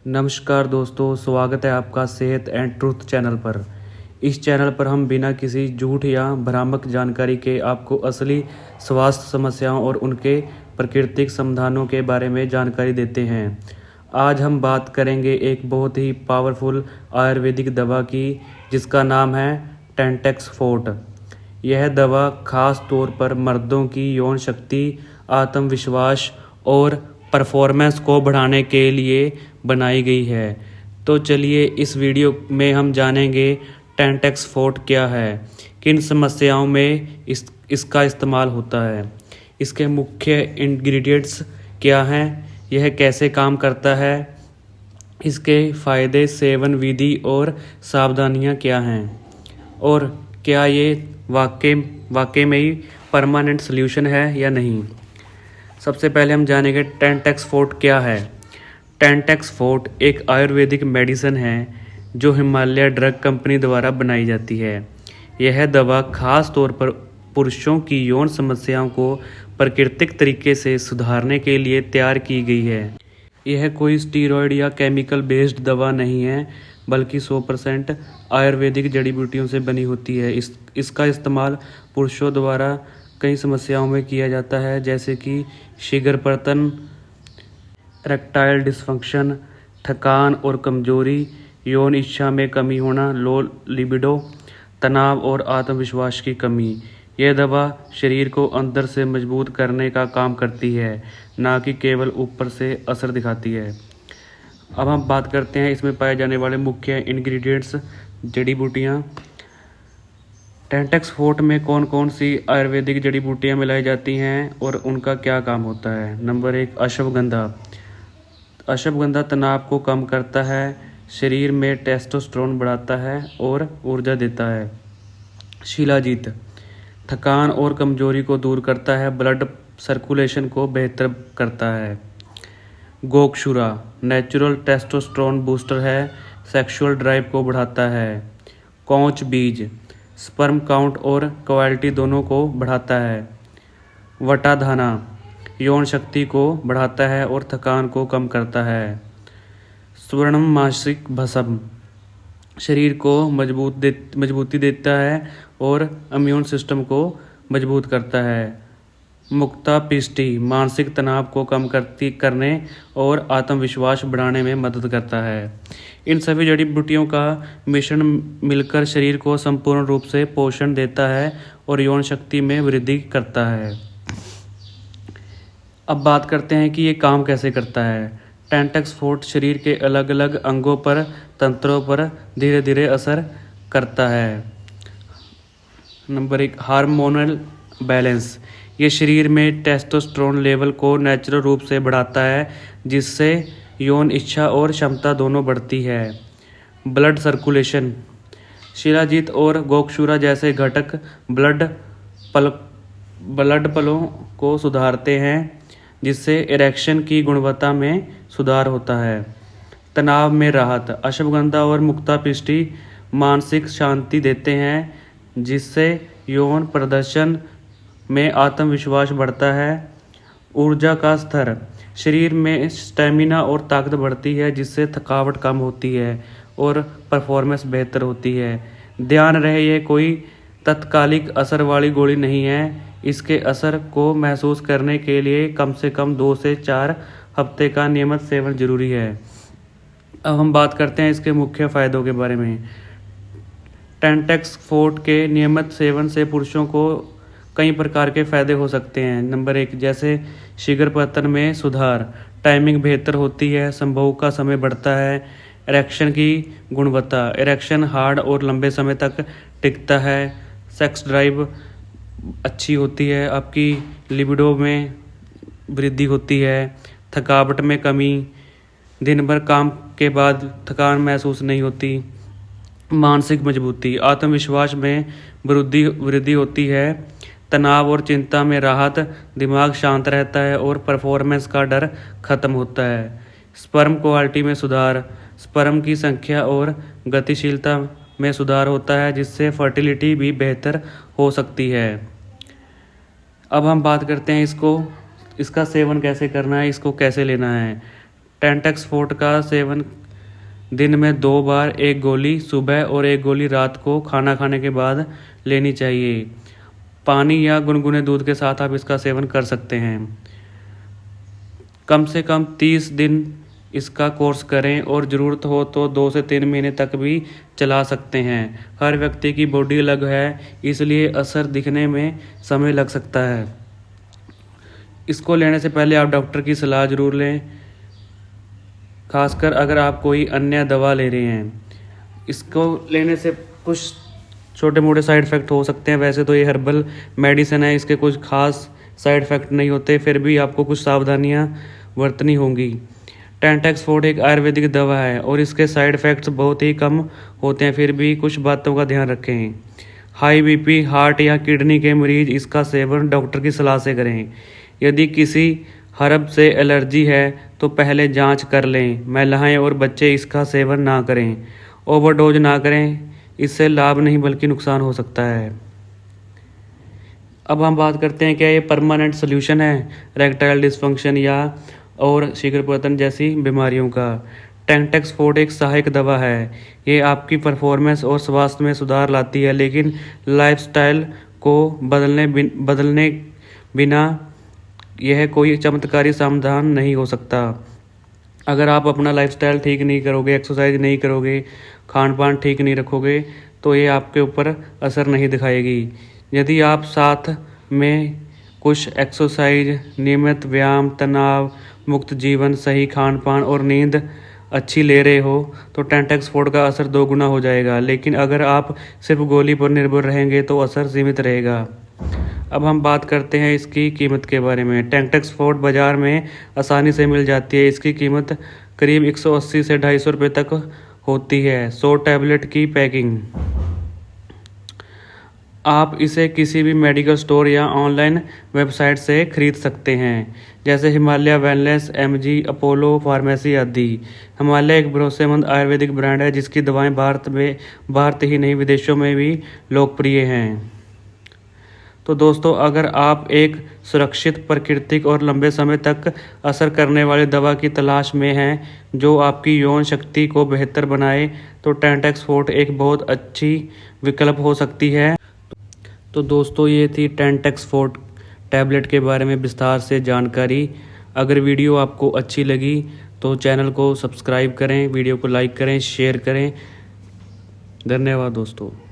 नमस्कार दोस्तों, स्वागत है आपका सेहत एंड ट्रुथ चैनल पर। इस चैनल पर हम बिना किसी झूठ या भ्रामक जानकारी के आपको असली स्वास्थ्य समस्याओं और उनके प्राकृतिक समाधानों के बारे में जानकारी देते हैं। आज हम बात करेंगे एक बहुत ही पावरफुल आयुर्वेदिक दवा की, जिसका नाम है टेंटेक्स फोर्ट। यह दवा खास तौर पर मर्दों की यौन शक्ति, आत्मविश्वास और परफॉर्मेंस को बढ़ाने के लिए बनाई गई है। तो चलिए इस वीडियो में हम जानेंगे टेंटेक्स फोर्ट क्या है, किन समस्याओं में इसका इस्तेमाल होता है, इसके मुख्य इंग्रेडिएंट्स क्या हैं, यह कैसे काम करता है, इसके फ़ायदे, सेवन विधि और सावधानियां क्या हैं, और क्या ये वाकई में ही परमानेंट सॉल्यूशन है या नहीं। सबसे पहले हम जानेंगे टेंटेक्स फोर्ट क्या है। टेंटेक्स फोर्ट एक आयुर्वेदिक मेडिसिन है जो हिमालय ड्रग कंपनी द्वारा बनाई जाती है। यह दवा खास तौर पर पुरुषों की यौन समस्याओं को प्राकृतिक तरीके से सुधारने के लिए तैयार की गई है। यह कोई स्टीरॉयड या केमिकल बेस्ड दवा नहीं है, बल्कि 100% आयुर्वेदिक जड़ी बूटियों से बनी होती है। इसका इस्तेमाल पुरुषों द्वारा कई समस्याओं में किया जाता है, जैसे कि शीघ्रपतन, इरेक्टाइल डिसफंक्शन, थकान और कमजोरी, यौन इच्छा में कमी होना, लो लिबिडो, तनाव और आत्मविश्वास की कमी। यह दवा शरीर को अंदर से मजबूत करने का काम करती है, ना कि केवल ऊपर से असर दिखाती है। अब हम बात करते हैं इसमें पाए जाने वाले मुख्य इंग्रेडिएंट्स, जड़ी बूटियाँ। टेंटेक्स फोर्ट में कौन कौन सी आयुर्वेदिक जड़ी बूटियाँ मिलाई जाती हैं और उनका क्या काम होता है। नंबर 1, अश्वगंधा। अश्वगंधा तनाव को कम करता है, शरीर में टेस्टोस्टेरोन बढ़ाता है और ऊर्जा देता है। शिलाजीत थकान और कमजोरी को दूर करता है, ब्लड सर्कुलेशन को बेहतर करता है। गोक्षुरा नेचुरल टेस्टोस्टेरोन बूस्टर है, सेक्सुअल ड्राइव को बढ़ाता है। कौच बीज स्पर्म काउंट और क्वालिटी दोनों को बढ़ाता है। वटाधाना यौन शक्ति को बढ़ाता है और थकान को कम करता है। स्वर्णम मासिक भस्म शरीर को मजबूती देता है और इम्यून सिस्टम को मजबूत करता है। मुक्ता पिष्टि मानसिक तनाव को कम करने और आत्मविश्वास बढ़ाने में मदद करता है। इन सभी जड़ी बूटियों का मिश्रण मिलकर शरीर को संपूर्ण रूप से पोषण देता है और यौन शक्ति में वृद्धि करता है। अब बात करते हैं कि ये काम कैसे करता है। टेंटेक्स फोर्ट शरीर के अलग अलग अंगों पर, तंत्रों पर धीरे धीरे असर करता है। Number 1, hormonal balance. ये शरीर में टेस्टोस्टेरोन लेवल को नेचुरल रूप से बढ़ाता है, जिससे यौन इच्छा और क्षमता दोनों बढ़ती है। ब्लड सर्कुलेशन शिलाजीत और गोक्षुरा जैसे घटक ब्लड पलों को सुधारते हैं, जिससे इरेक्शन की गुणवत्ता में सुधार होता है। तनाव में राहत अश्वगंधा और मुक्ता पिष्टि मानसिक शांति देते हैं, जिससे यौन प्रदर्शन में आत्मविश्वास बढ़ता है। ऊर्जा का स्तर शरीर में स्टेमिना और ताकत बढ़ती है, जिससे थकावट कम होती है और परफॉर्मेंस बेहतर होती है। ध्यान रहे, ये कोई तत्कालिक असर वाली गोली नहीं है। इसके असर को महसूस करने के लिए कम से कम 2 से 4 हफ्ते का नियमित सेवन जरूरी है। अब हम बात करते हैं इसके मुख्य फायदों के बारे में। टेंटेक्स फोर्ट के नियमित सेवन से पुरुषों को कई प्रकार के फायदे हो सकते हैं। नंबर 1, जैसे शीघ्रपतन में सुधार, टाइमिंग बेहतर होती है, संभोग का समय बढ़ता है। इरेक्शन की गुणवत्ता, इरेक्शन हार्ड और लंबे समय तक टिकता है। सेक्स ड्राइव अच्छी होती है, आपकी लिबिडो में वृद्धि होती है। थकावट में कमी, दिन भर काम के बाद थकान महसूस नहीं होती। मानसिक मजबूती, आत्मविश्वास में वृद्धि होती है। तनाव और चिंता में राहत, दिमाग शांत रहता है और परफॉर्मेंस का डर खत्म होता है। स्पर्म क्वालिटी में सुधार, स्पर्म की संख्या और गतिशीलता में सुधार होता है, जिससे फर्टिलिटी भी बेहतर हो सकती है। अब हम बात करते हैं इसका सेवन कैसे करना है, इसको कैसे लेना है। टेंटेक्स फोर्ट का सेवन दिन में 2 बार, 1 गोली सुबह और 1 गोली रात को खाना खाने के बाद लेनी चाहिए। पानी या गुनगुने दूध के साथ आप इसका सेवन कर सकते हैं। कम से कम 30 दिन इसका कोर्स करें और ज़रूरत हो तो 2 से 3 महीने तक भी चला सकते हैं। हर व्यक्ति की बॉडी अलग है, इसलिए असर दिखने में समय लग सकता है। इसको लेने से पहले आप डॉक्टर की सलाह ज़रूर लें, खासकर अगर आप कोई अन्य दवा ले रहे हैं। इसको लेने से कुछ छोटे मोटे साइड इफ़ेक्ट हो सकते हैं। वैसे तो ये हर्बल मेडिसिन है, इसके कुछ खास साइड इफ़ेक्ट नहीं होते, फिर भी आपको कुछ सावधानियां बरतनी होंगी। टेंटेक्स फोर्ट एक आयुर्वेदिक दवा है और इसके साइड इफ़ेक्ट्स बहुत ही कम होते हैं, फिर भी कुछ बातों का ध्यान रखें। हाई बीपी, हार्ट या किडनी के मरीज इसका सेवन डॉक्टर की सलाह से करें। यदि किसी हर्ब से एलर्जी है तो पहले जांच कर लें। महिलाएं और बच्चे इसका सेवन ना करें। ओवरडोज ना करें, इससे लाभ नहीं बल्कि नुकसान हो सकता है। अब हम बात करते हैं क्या ये परमानेंट सोल्यूशन है इरेक्टाइल डिसफंक्शन या और शीघ्रपतन जैसी बीमारियों का। टेंटेक्स फोर्ट एक सहायक दवा है। ये आपकी परफॉर्मेंस और स्वास्थ्य में सुधार लाती है, लेकिन लाइफस्टाइल को बदलने बिना यह कोई चमत्कारी समाधान नहीं हो सकता। अगर आप अपना लाइफस्टाइल ठीक नहीं करोगे, एक्सरसाइज नहीं करोगे, खान पान ठीक नहीं रखोगे तो ये आपके ऊपर असर नहीं दिखाएगी। यदि आप साथ में कुछ एक्सरसाइज, नियमित व्यायाम, तनाव मुक्त जीवन, सही खान पान और नींद अच्छी ले रहे हो तो टेंटेक्स फोर्ट का असर 2 गुना हो जाएगा। लेकिन अगर आप सिर्फ गोली पर निर्भर रहेंगे तो असर सीमित रहेगा। अब हम बात करते हैं इसकी कीमत के बारे में। टेंटेक्स फोर्ट बाज़ार में आसानी से मिल जाती है। इसकी कीमत करीब 180 से 250 रुपये तक होती है। 100 टैबलेट की पैकिंग। आप इसे किसी भी मेडिकल स्टोर या ऑनलाइन वेबसाइट से खरीद सकते हैं, जैसे Himalaya wellness, MG, Apollo pharmacy आदि। हिमालय एक भरोसेमंद आयुर्वेदिक ब्रांड है जिसकी दवाएं भारत ही नहीं विदेशों में भी लोकप्रिय हैं। तो दोस्तों, अगर आप एक सुरक्षित, प्राकृतिक और लंबे समय तक असर करने वाली दवा की तलाश में हैं जो आपकी यौन शक्ति को बेहतर बनाए, तो टेंटेक्स फोर्ट एक बहुत अच्छी विकल्प हो सकती है। तो दोस्तों, ये थी टेंटेक्स फोर्ट टैबलेट के बारे में विस्तार से जानकारी। अगर वीडियो आपको अच्छी लगी तो चैनल को सब्सक्राइब करें, वीडियो को लाइक करें, शेयर करें। धन्यवाद दोस्तों।